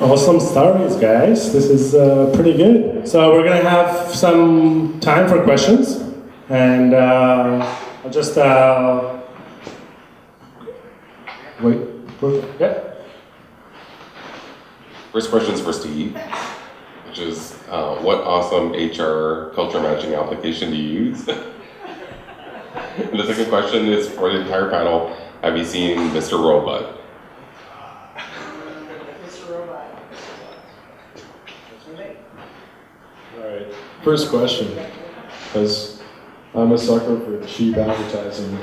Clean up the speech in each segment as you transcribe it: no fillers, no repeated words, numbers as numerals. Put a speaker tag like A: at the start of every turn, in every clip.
A: Awesome stories, guys. This is pretty good. So we're gonna have some time for questions, and I'll just wait. Yeah.
B: First question is for Steve, which is what awesome HR culture matching application do you use? And the second question is for the entire panel, have you seen Mr. Robot?
C: Alright, first question, because I'm a sucker for cheap advertising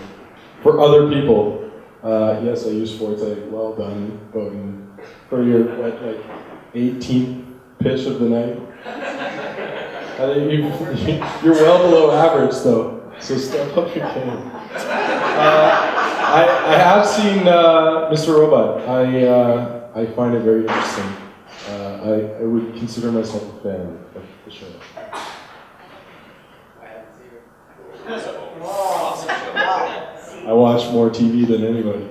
C: for other people. Yes, I use Forte. Well done, Bowden, for your like 18th pitch of the night. You're well below average though, so step up your game. I have seen Mr. Robot. I find it very interesting. I would consider myself a fan of the show. I watch more TV than anybody.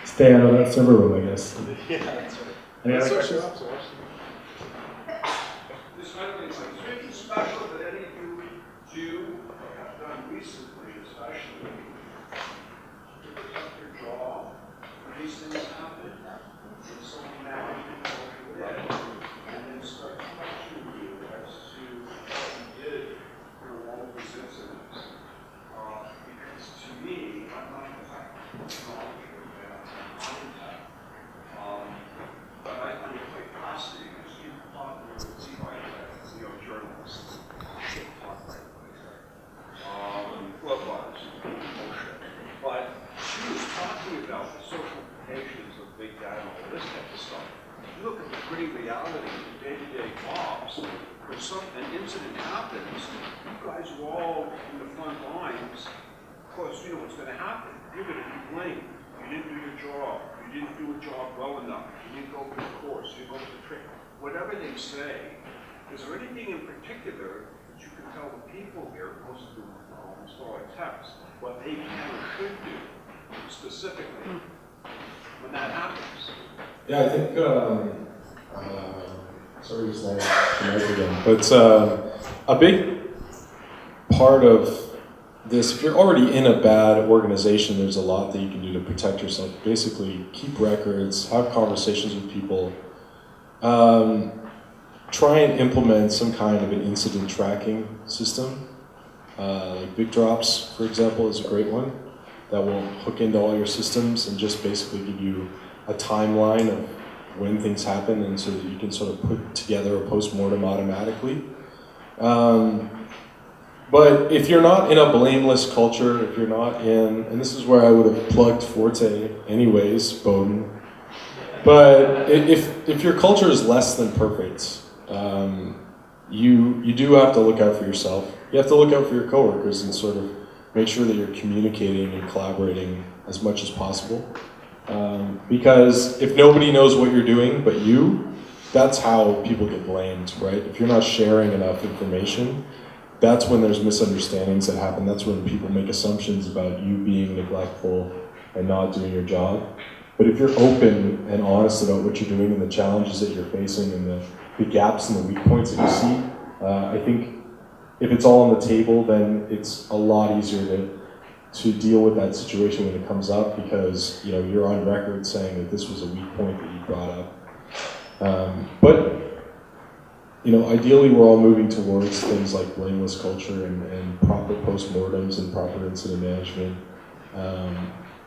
A: Stay out of that server room, I guess.
D: Yeah, that's right.
A: Any other questions?
E: This is anything special that any of you do or have done recently, especially to protect your job when these things happen, and someone management over there, and then start questioning you as to what you did for all of these incidents. Because to me, I'm not the technology of that contact. But I find it quite fascinating because you talk with journalists, talk right club-wise, bullshit. But she was talking about the social implications of big data and all this type of stuff. You look at the gritty reality of the day-to-day jobs, when an incident happens, you guys are all in the front lines. Of course, you know what's going to happen. You're going to be blamed. You didn't do your job. You didn't do a job well enough. You didn't go to the course. You didn't go to the trick. Whatever they say, is there anything in particular that you can tell the people here, most of them install a text, what they can or should do specifically when that happens?
C: Yeah, I think, sorry to say tonight again, but a big part of this, if you're already in a bad organization, there's a lot that you can do to protect yourself. Basically, keep records, have conversations with people, try and implement some kind of an incident tracking system. Like VicDrops, for example, is a great one that will hook into all your systems and just basically give you a timeline of when things happen, and so that you can sort of put together a post-mortem automatically. But if you're not in a blameless culture, if you're not in, and this is where I would have plugged Forte anyways, Bowden, but if your culture is less than perfect, you do have to look out for yourself. You have to look out for your coworkers and sort of make sure that you're communicating and collaborating as much as possible. Because if nobody knows what you're doing but you, that's how people get blamed, right? If you're not sharing enough information, that's when there's misunderstandings that happen. That's when people make assumptions about you being neglectful and not doing your job. But if you're open and honest about what you're doing and the challenges that you're facing and the gaps and the weak points that you see, I think if it's all on the table, then it's a lot easier to deal with that situation when it comes up, because you're on record saying that this was a weak point that you brought up. But ideally we're all moving towards things like blameless culture and proper postmortems and proper incident management,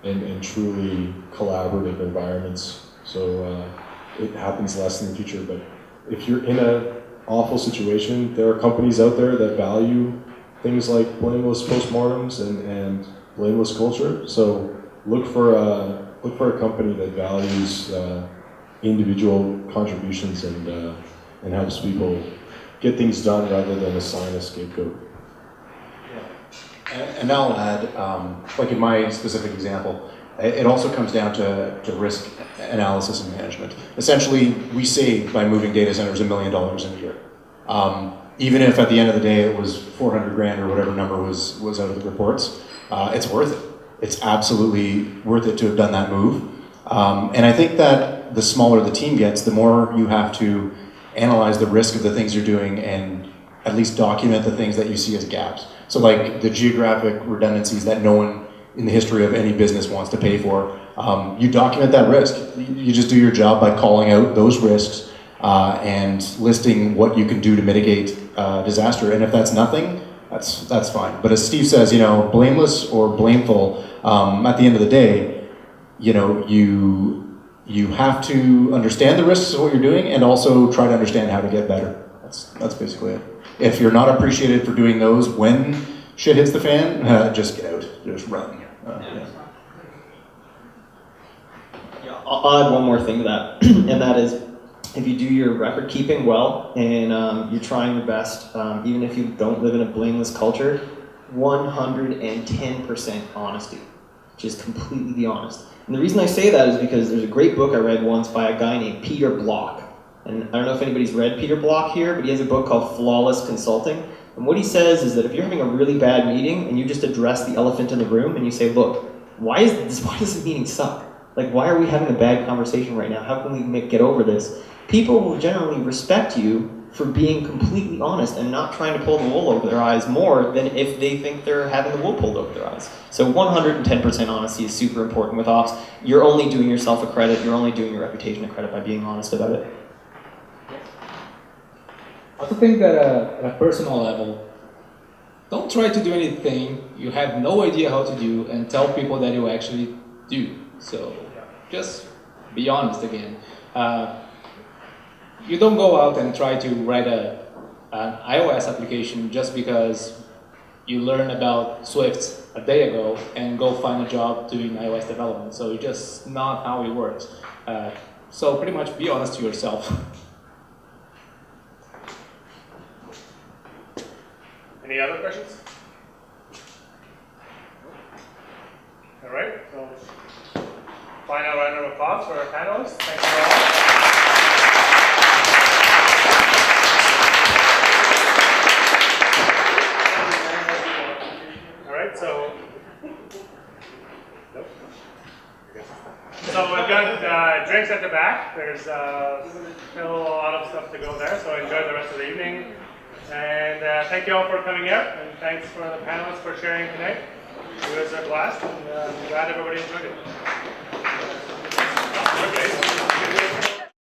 C: and truly collaborative environments. So it happens less in the future, but if you're in an awful situation, there are companies out there that value things like blameless postmortems and blameless culture. So look for a company that values individual contributions and helps people get things done rather than assign a scapegoat.
F: And I'll add, like in my specific example, it also comes down to risk analysis and management. Essentially, we save by moving data centers $1 million in a year. Even if at the end of the day it was 400 grand or whatever number was out of the reports, it's worth it. It's absolutely worth it to have done that move. And I think that the smaller the team gets, the more you have to analyze the risk of the things you're doing and at least document the things that you see as gaps. So like the geographic redundancies that no one in the history of any business wants to pay for, you document that risk. You just do your job by calling out those risks and listing what you can do to mitigate disaster. And if that's nothing, that's fine. But as Steve says, blameless or blameful, at the end of the day, you have to understand the risks of what you're doing and also try to understand how to get better. That's basically it. If you're not appreciated for doing those when shit hits the fan, just get out, just run.
D: Yeah, I'll add one more thing to that, and that is, if you do your record keeping well and you're trying your best, even if you don't live in a blameless culture, 110% honesty, just completely be honest. And the reason I say that is because there's a great book I read once by a guy named Peter Block. And I don't know if anybody's read Peter Block here, but he has a book called Flawless Consulting. And what he says is that if you're having a really bad meeting and you just address the elephant in the room and you say, look, why does this meeting suck? Like, why are we having a bad conversation right now? How can we get over this? People will generally respect you for being completely honest and not trying to pull the wool over their eyes more than if they think they're having the wool pulled over their eyes. So 110% honesty is super important with ops. You're only doing yourself a credit, you're only doing your reputation a credit by being honest about it.
G: I also think that at a personal level, don't try to do anything you have no idea how to do and tell people that you actually do. So just be honest again. You don't go out and try to write an iOS application just because you learned about Swift a day ago and go find a job doing iOS development. So it's just not how it works. So pretty much be honest to yourself.
A: Any other questions? All right, so final round of applause for our panelists. Thank you all. All right, so we've got drinks at the back. There's still a lot of stuff to go there, so enjoy the rest of the evening. And thank you all for coming out, and thanks for the panelists for sharing tonight. It was a blast, and I'm glad everybody enjoyed it. Okay.